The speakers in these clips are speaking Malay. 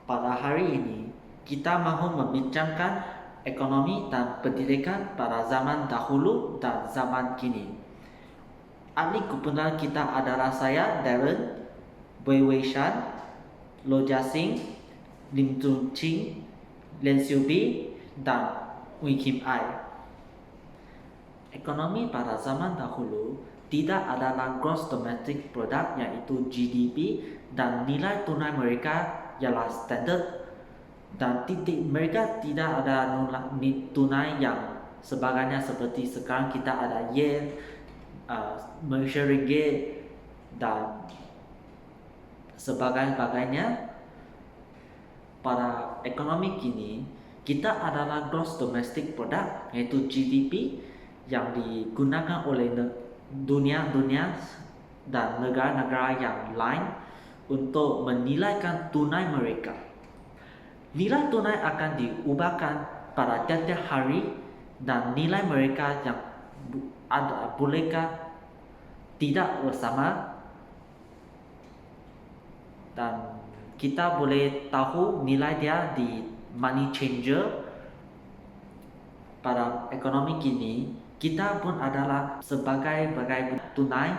Pada hari ini, kita mahu membincangkan ekonomi dan pendidikan pada zaman dahulu dan zaman kini. Ahli kumpulan kita adalah saya, Darren, Wei Wei Shan, Lo Jia Sing, Lim Zhu Qing, Len Xiu Bi, dan Wei Kim Ai. Ekonomi pada zaman dahulu tidak adalah gross domestic product yaitu GDP dan nilai tunai mereka ialah standard dan mereka tidak ada tunai yang sebagainya seperti sekarang kita ada yen, Malaysia ringgit dan sebagainya. Pada ekonomi kini kita adalah gross domestic product yaitu GDP yang digunakan oleh dunia dan negara-negara yang lain untuk menilaikan tunai mereka. Nilai tunai akan diubahkan pada tiap-tiap hari dan nilai mereka yang bolehkah tidak bersama, dan kita boleh tahu nilai dia di money changer. Pada ekonomi kini kita pun adalah sebagai tunai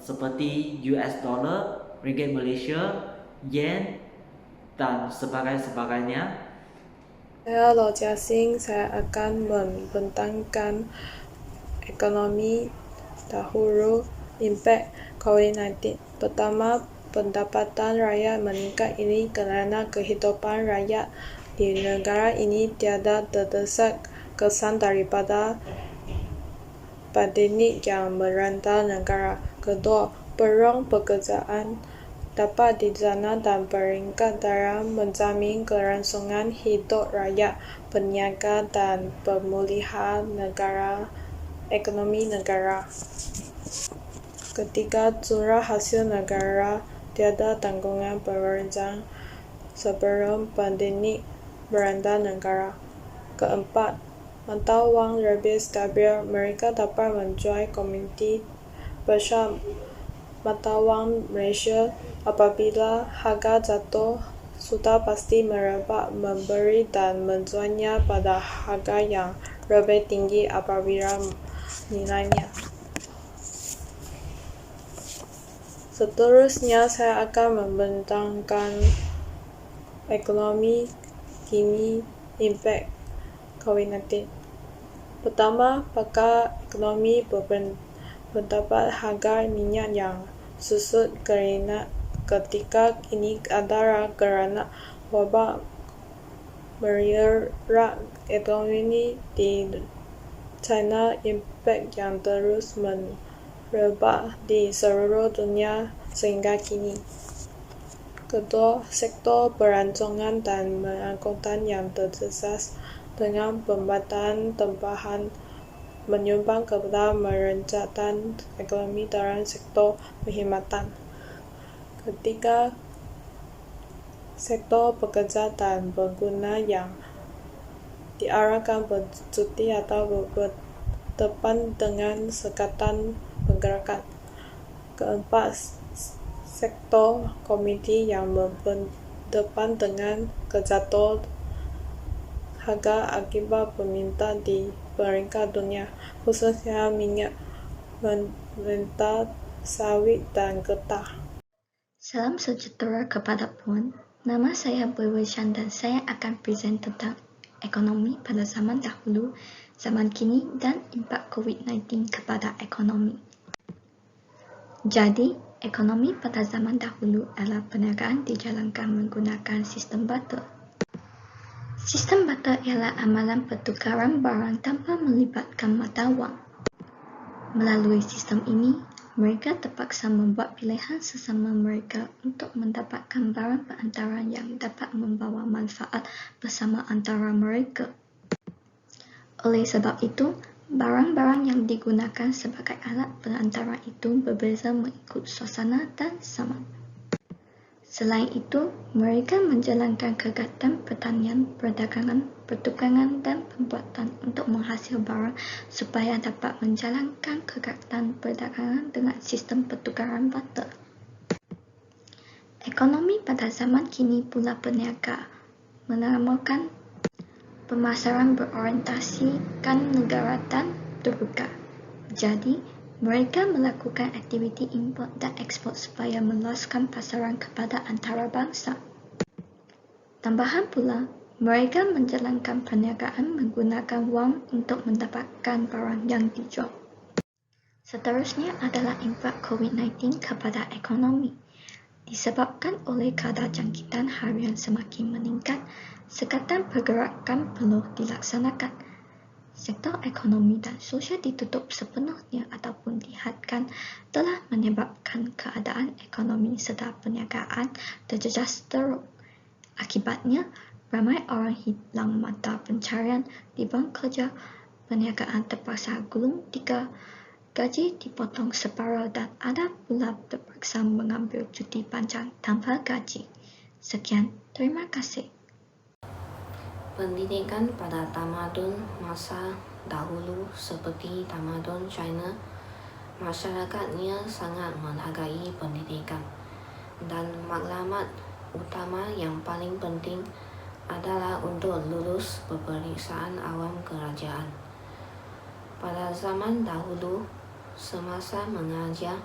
seperti US dollar, ringgit Malaysia, yen dan sebagainya. Saya Lo Jia Sing, saya akan membentangkan ekonomi dahulu impact COVID-19. Pertama, pendapatan rakyat meningkat ini kerana kehidupan rakyat di negara ini tiada terdesak kesan daripada pandemik yang merantau negara. Kedua, peluang pekerjaan dapat dijana dan peringkat dalam menjamin kelangsungan hidup rakyat, peniaga dan pemulihan ekonomi negara. Ketiga, curah hasil negara tiada tanggungan pemerintah sebelum pandemik melanda negara. Keempat, mata wang lebih stabil, mereka dapat menjual komoditi besar mata wang Malaysia. Apabila harga jatuh, sudah pasti mereka membeli dan menjualnya pada harga yang lebih tinggi apabila nilainya. Seterusnya, saya akan membentangkan ekonomi kini impact COVID-19. Pertama, pakar ekonomi berpendapat harga minyak yang susut ketika ini adalah kerana wabak menyerang ekonomi di China, impact yang terus merebak di seluruh dunia sehingga kini. Kedua, sektor perancangan dan pengangkutan yang terjejas dengan pembatasan tambahan menyumbang kepada merencanakan ekonomi dalam sektor perkhidmatan. Ketiga, sektor pekerja dan pengguna yang diarahkan bercuti atau berdepan dengan sekatan pergerakan. Keempat, sektor komoditi yang berdepan dengan kejatuhan harga akibat permintaan di peringkat dunia, khususnya minyak mentah, sawit dan getah. Salam sejahtera kepada Puan. Nama saya Wei Wei Shan dan saya akan present tentang ekonomi pada zaman dahulu, zaman kini dan impak COVID-19 kepada ekonomi. Jadi, ekonomi pada zaman dahulu adalah perniagaan dijalankan menggunakan sistem barter. Sistem barter ialah amalan pertukaran barang tanpa melibatkan mata wang. Melalui sistem ini, mereka terpaksa membuat pilihan sesama mereka untuk mendapatkan barang perantaran yang dapat membawa manfaat bersama antara mereka. Oleh sebab itu, barang-barang yang digunakan sebagai alat perantara itu berbeza mengikut suasana dan zaman. Selain itu, mereka menjalankan kegiatan pertanian, perdagangan, pertukaran dan pembuatan untuk menghasil barang supaya dapat menjalankan kegiatan perdagangan dengan sistem pertukaran barter. Ekonomi pada zaman kini pula berniaga, menamakan pemasaran berorientasikan negara dan terbuka. Jadi, mereka melakukan aktiviti import dan ekspor supaya meluaskan pasaran kepada antarabangsa. Tambahan pula, mereka menjalankan perniagaan menggunakan wang untuk mendapatkan barang yang dijual. Seterusnya adalah impak COVID-19 kepada ekonomi. Disebabkan oleh kadar jangkitan harian semakin meningkat, sekatan pergerakan perlu dilaksanakan. Sektor ekonomi dan sosial ditutup sepenuhnya ataupun dihadkan telah menyebabkan keadaan ekonomi serta perniagaan terjejas teruk. Akibatnya, ramai orang hilang mata pencarian di bank kerja, perniagaan terpaksa gulung tikar, gaji dipotong separuh dan ada pula terpaksa mengambil cuti panjang tanpa gaji. Sekian, terima kasih. Pendidikan pada tamadun masa dahulu seperti tamadun China, masyarakatnya sangat menghargai pendidikan, dan maklumat utama yang paling penting adalah untuk lulus peperiksaan awam kerajaan. Pada zaman dahulu, semasa mengajar,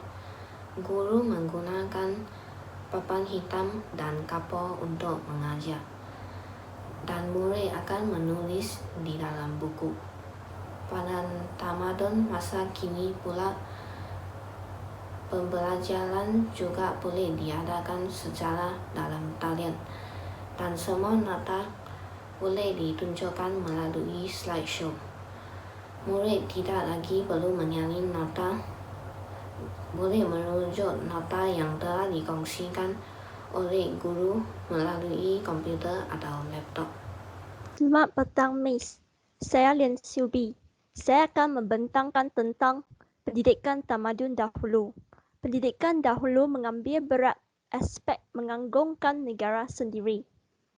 guru menggunakan papan hitam dan kapur untuk mengajar, dan murid akan menulis di dalam buku. Pada tamadun masa kini pula, pembelajaran juga boleh diadakan secara dalam talian, dan semua nota boleh ditunjukkan melalui slideshow. Murid tidak lagi perlu menyalin nota, boleh merujuk nota yang telah dikongsikan oleh guru melalui komputer atau laptop. Selamat petang, Miss. Saya Lian Xiubi. Saya akan membentangkan tentang pendidikan tamadun dahulu. Pendidikan dahulu mengambil berat aspek menganggungkan negara sendiri.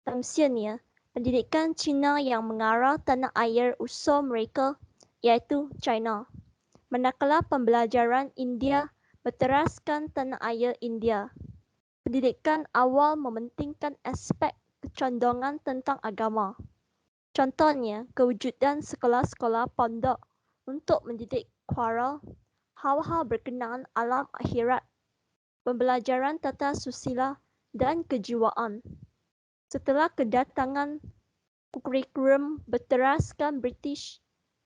Tamsilnya, pendidikan Cina yang mengarah tanah air usul mereka iaitu China. Manakala pembelajaran India berteraskan tanah air India. Pendidikan awal mementingkan aspek kecondongan tentang agama. Contohnya, kewujudan sekolah-sekolah pondok untuk mendidik qara hal-hal berkenaan alam akhirat, pembelajaran tata susila dan kejiwaan. Setelah kedatangan kurikulum berteraskan British,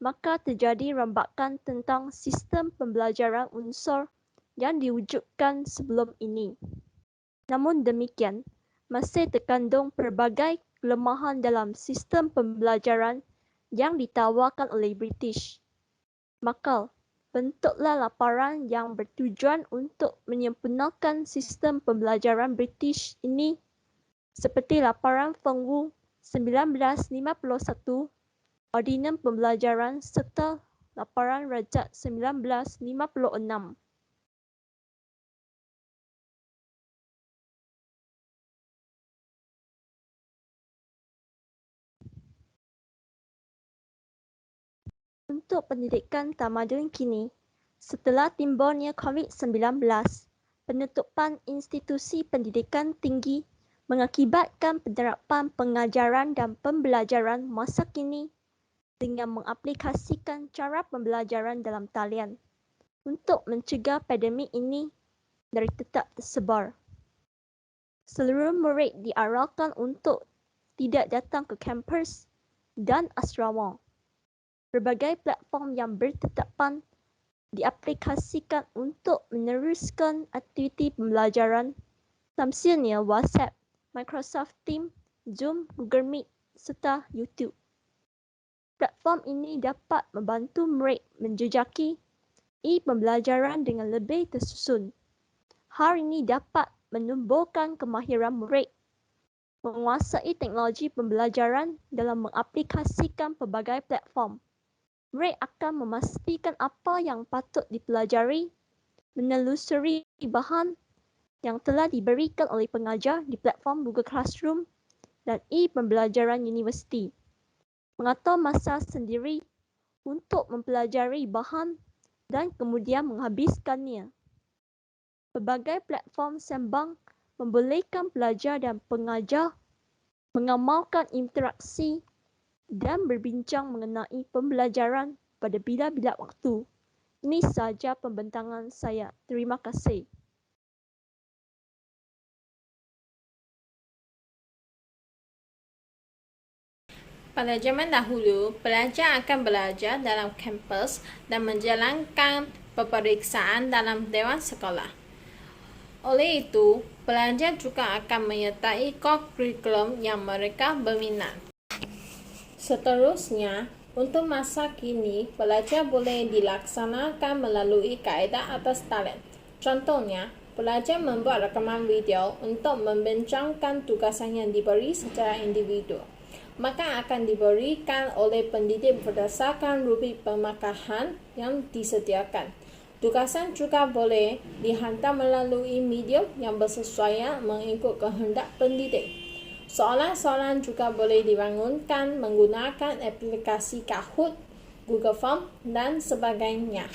maka terjadi rombakan tentang sistem pembelajaran unsur yang diwujudkan sebelum ini. Namun demikian, masih terkandung pelbagai kelemahan dalam sistem pembelajaran yang ditawarkan oleh British. Maka, bentuklah laporan yang bertujuan untuk menyempurnakan sistem pembelajaran British ini, seperti laporan Feng Wu 1951, Ordinans Pembelajaran serta laporan Rajat 1956. Untuk pendidikan tamadun kini, setelah timbulnya COVID-19, penutupan institusi pendidikan tinggi mengakibatkan penerapan pengajaran dan pembelajaran masa kini dengan mengaplikasikan cara pembelajaran dalam talian untuk mencegah pandemik ini dari tetap tersebar. Seluruh murid diarahkan untuk tidak datang ke kampus dan asrama. Berbagai platform yang bertetapan diaplikasikan untuk meneruskan aktiviti pembelajaran, tamsilnya WhatsApp, Microsoft Teams, Zoom, Google Meet serta YouTube. Platform ini dapat membantu murid menjejaki e-pembelajaran dengan lebih tersusun. Hal ini dapat menumbuhkan kemahiran murid menguasai teknologi pembelajaran dalam mengaplikasikan pelbagai platform. Murid akan memastikan apa yang patut dipelajari, menelusuri bahan yang telah diberikan oleh pengajar di platform Google Classroom dan e-pembelajaran universiti. Mengatur masa sendiri untuk mempelajari bahan dan kemudian menghabiskannya. Pelbagai platform sembang membolehkan pelajar dan pengajar mengamalkan interaksi dan berbincang mengenai pembelajaran pada bila-bila waktu. Ini sahaja pembentangan saya. Terima kasih. Pada zaman dahulu, pelajar akan belajar dalam kampus dan menjalankan peperiksaan dalam dewan sekolah. Oleh itu, pelajar juga akan menyertai kurikulum yang mereka berminat. Seterusnya, untuk masa kini, belajar boleh dilaksanakan melalui kaedah atas talian. Contohnya, pelajar membuat rakaman video untuk membincangkan tugasan yang diberi secara individu. Maka akan diberikan oleh pendidik berdasarkan rubrik pemakahan yang disediakan. Tugasan juga boleh dihantar melalui medium yang bersesuaian mengikut kehendak pendidik. Soalan-soalan juga boleh dibangunkan menggunakan aplikasi Kahoot, Google Form dan sebagainya.